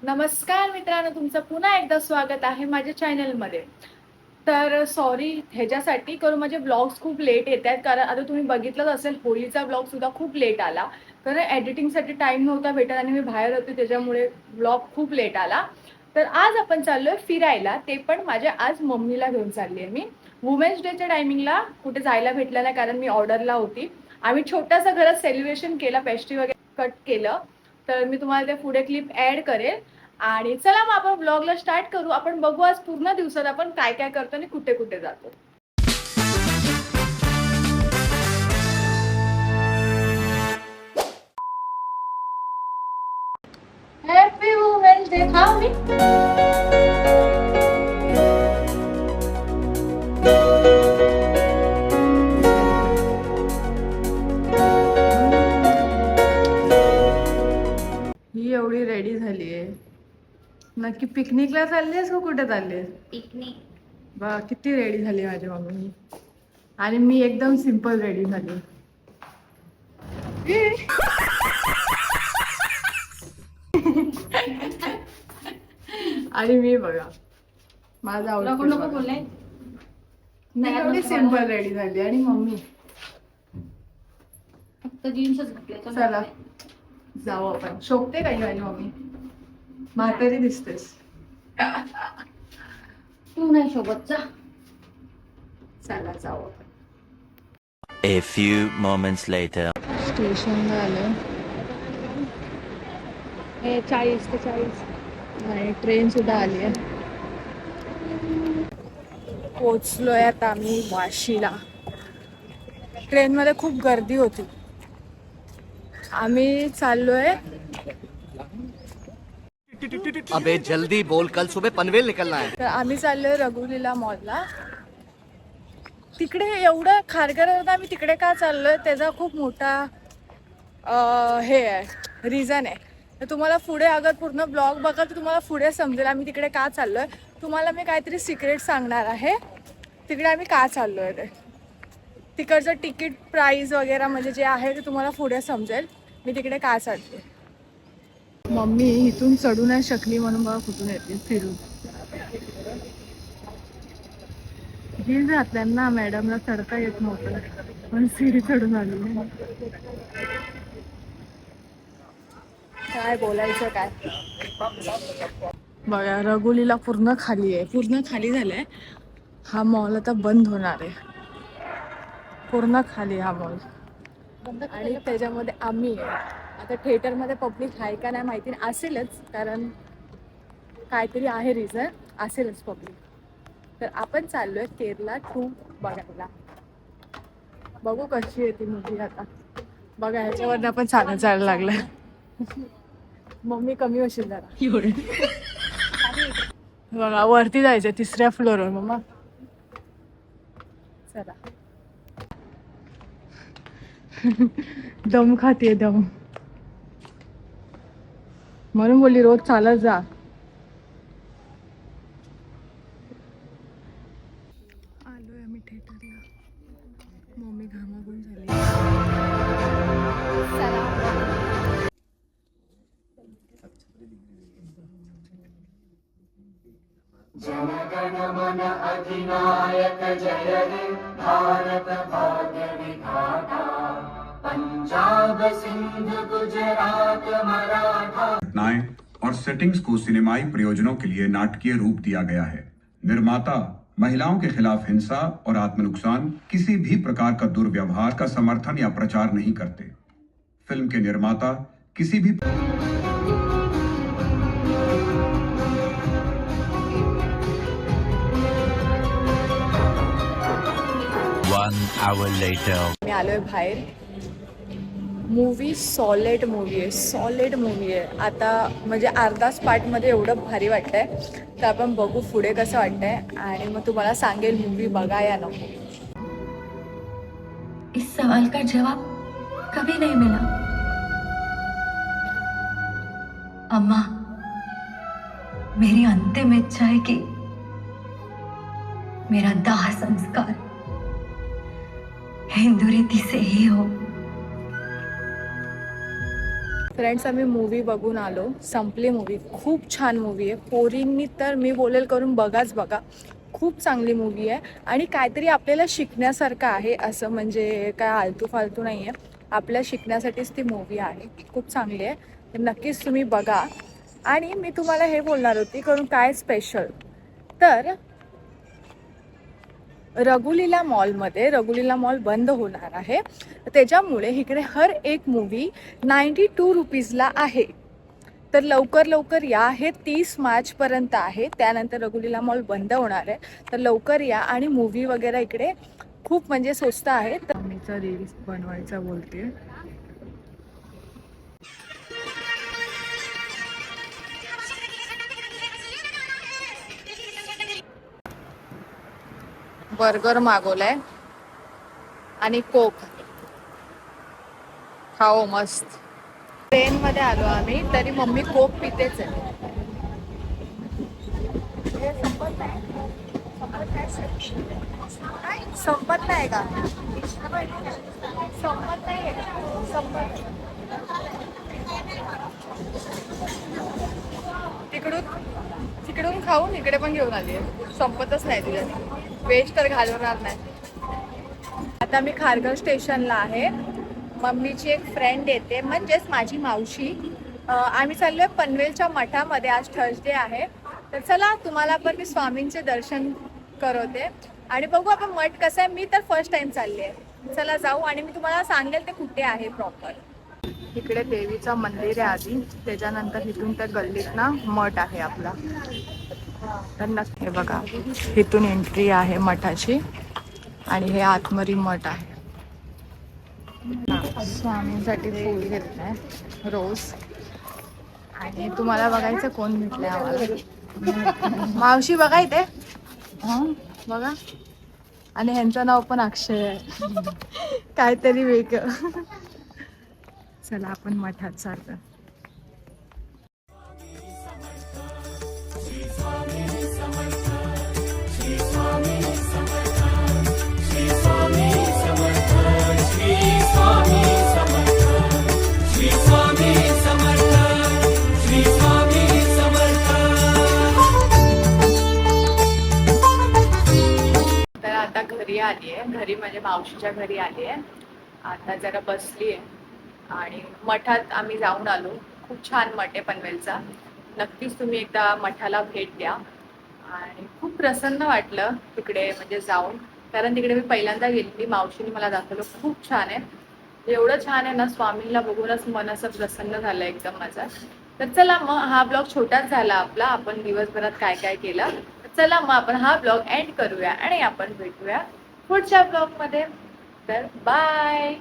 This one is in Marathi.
नमस्कार मित्रांनो, तुमचं पुन्हा एकदा स्वागत आहे माझ्या चॅनलमध्ये. तर सॉरी ह्याच्यासाठी, कारण माझे ब्लॉग्स खूप लेट येत आहेत. कारण आता तुम्ही बघितलंच असेल, होळीचा ब्लॉग सुद्धा खूप लेट आला. कारण एडिटिंगसाठी टाईम नव्हता भेटत आणि मी बाहेर होते, त्याच्यामुळे ब्लॉग खूप लेट आला. तर आज आपण चाललोय फिरायला, ते पण माझ्या आज मम्मीला घेऊन चालली आहे मी. वुमेन्स डेच्या टायमिंगला कुठे जायला भेटलं नाही, कारण मी ऑर्डरला होती. आम्ही छोटासा घरात सेलिब्रेशन केला, पेस्ट्री वगैरे कट केलं. तर मी तुम्हाला त्या पुढे क्लिप ऍड करेल. आणि चला मग आपण ब्लॉगला स्टार्ट करू. आपण बघू आज पूर्ण दिवसात आपण काय काय करतो आणि कुठे कुठे जातो. Happy women's day. हा मी ही एवढी रेडी झाली आहे. नक्की पिकनिकला चालली आहेस का कुठे चालली आहेस? पिकनिक. बा किती रेडी झाली माझी मम्मी. आणि मी एकदम सिंपल रेडी झाली. आणि मी बघा माझा नको नको बोलाय. एवढी सिंपल रेडी झाली. आणि मम्मी फक्त जीन्सच घातले. चला जाऊ आपण. शोभते काही माझी मम्मी? म्हातारी दिसतेस. तू नाही सोबत जा. चला जाऊ आपण. A few moments later. स्टेशनला आलं. 40 ते 40 आणि ट्रेन सुद्धा आली आहे. पोचलोय आता आम्ही वाशीला. ट्रेनमध्ये खूप गर्दी होती. आम्ही चाललोय. अबे जल्दी बोल, कल सुबह पनवेल निकलना है. तर आम्ही चाललोय रघुलीला मॉलला. तिकडे एवढं खारघर होतं, आम्ही तिकडे का चाललोय त्याचा खूप मोठा हे आहे, रिझन आहे. तर तुम्हाला पुढे अगर पूर्ण ब्लॉग बघा तर तुम्हाला पुढे समजेल आम्ही तिकडे का चाललोय. तुम्हाला मी काहीतरी सिक्रेट सांगणार आहे तिकडे आम्ही का चाललोय ते. तिकडचं तिकीट प्राइस वगैरे म्हणजे जे आहे ते तुम्हाला पुढे समजेल मी तिकडे का चाललोय. मम्मी इथून चढू नाही शकली म्हणून बघा कुठून येते फिरून. हिल घातल्यांना मॅडमला चढता येत नव्हतं पण सीडी चढून आली. काय बोलायचं काय. बघा रघुलीला पूर्ण खाली आहे, पूर्ण खाली झालंय. हा मॉल आता बंद होणार आहे. पूर्ण खाली हा मॉल. आणि त्याच्यामध्ये आम्ही आहे. आता थिएटरमध्ये पब्लिक आहे का नाही माहिती नाही, असेलच कारण काहीतरी आहे रिझन, असेलच पब्लिक. तर आपण चाललोय केरला 2 बघायला. बघू कशी येते मूवी आता. बघा ह्याच्यावर आपण चालत जायला लागलं. मम्मी कमी होशील जरा. बघा वरती जायचं 3ऱ्या फ्लोअरवर मम्मा. चला. दम खाते दम म्हणून बोलली रोज चालत जा. आलोय आम्ही थिएटरला. मम्मी घामाघूम झाली. जनगण मन अधिनायक जय हे भारत भाग्य विधाता पंजाब सिंध गुजरात मराठा. घटनाएं और सेटिंग्स को सिनेमाई प्रयोजनों के लिए नाटकीय रूप दिया गया है। निर्माता महिलाओं के खिलाफ हिंसा और आत्मनुकसान, किसी भी प्रकार का दुर्व्यवहार का समर्थन या प्रचार नहीं करते। फिल्म के निर्माता किसी भी 1 hour later. मी आलोय बाहेर. मूवी सॉलिड मूवी आहे, सॉलिड मूवी आहे. आता म्हणजे अर्धाच पार्टमध्ये एवढं भारी वाटतंय. तर आपण बघू पुढे कसं वाटतंय आणि मग तुम्हाला सांगेल मूवी बघा या नको. इस सवाल का जवाब कभी नहीं मिला। अम्मा, मेरी अंतिम इच्छा है कि मेरा दाह संस्कार हिंदू रीति से ही हो। फ्रेंड्स आम्ही मूवी बघून आलो, संपली मूवी. खूप छान मूवी आहे. पोरींनी तर मी बोलेल करून बघाच बघा. खूप चांगली मूवी आहे आणि काहीतरी आपल्याला शिकण्यासारखं आहे. असं म्हणजे काय आलतू फालतू नाही आहे, आपल्या शिकण्यासाठीच ती मूवी आहे. खूप चांगली आहे, तर नक्कीच तुम्ही बघा. आणि मी तुम्हाला हे बोलणार होती करून काय स्पेशल, तर रघुलीला रघुलीला मॉल बंद होणार आहे, त्याच्यामुळे इकडे हर एक मूवी 92 रुपीजला आहे. तर लवकर या. हे 30 मार्चपर्यंत आहे, त्यानंतर रघुलीला मॉल बंद होणार आहे. तर लवकर या आणि मूवी वगैरे इकडे खूप म्हणजे स्वस्त आहे. तर मीचा रील्स बनवायचा बोलते. बर्गर मागवलाय आणि कोक. खाओ मस्त. ट्रेन मध्ये आलो आम्ही, तरी मम्मी कोक पितेच आहे. संपत नाही का? संपत नाही. तिकडून खाऊन इकडे पण घेऊन आली आहे. संपतच नाही तिला, वेस्ट तर घालवणार नाही. आता मी खारघर स्टेशनला आहे. मम्मीची एक फ्रेंड येते, म्हणजेच माझी मावशी. आम्ही चाललोय पनवेलच्या मठामध्ये. आज थर्सडे आहे, तर चला तुम्हाला पण मी स्वामींचे दर्शन करवते आणि बघू आपण मठ कसं आहे. मी तर फर्स्ट टाइम चालली आहे. चला जाऊ आणि मी तुम्हाला सांगेल ते कुठे आहे प्रॉपर. इकडे देवीचं मंदिर आहे आधी, त्याच्यानंतर इथून त्या गल्लीत ना मठ आहे आपला. तर नक्की हे बघा, इथून एंट्री आहे मठाची आणि हे आतमरी मठ आहे. स्वामींसाठी फूल घेतलंय रोज. आणि तुम्हाला बघायचं कोण भेटलंय आम्हाला. मावशी बघा इथे, बघा. आणि ह्यांचं नाव पण अक्षय आहे. काहीतरी वेगळं. चला आपण मठात चालतो. तर आता घरी आली आहे, घरी म्हणजे मावशीच्या घरी आली आहे. आता जरा बसली आहे आणि मठात आम्ही जाऊन आलो. खूप छान मठ आहे पनवेलचा. नक्कीच तुम्ही एकदा मठाला भेट द्या. आणि खूप प्रसन्न वाटलं तिकडे म्हणजे जाऊन, कारण तिकडे मी पहिल्यांदा गेली. मावशीने मला दाखवलं, खूप छान आहे. एवढं छान आहे ना, स्वामींना बघूनच मन असं प्रसन्न झालं एकदम माझं. तर चला मग हा ब्लॉग छोटाच झाला आपला. आपण दिवसभरात काय काय केलं. चला मग आपण हा ब्लॉग एंड करूया आणि आपण भेटूया पुढच्या ब्लॉग मध्ये. तर बाय.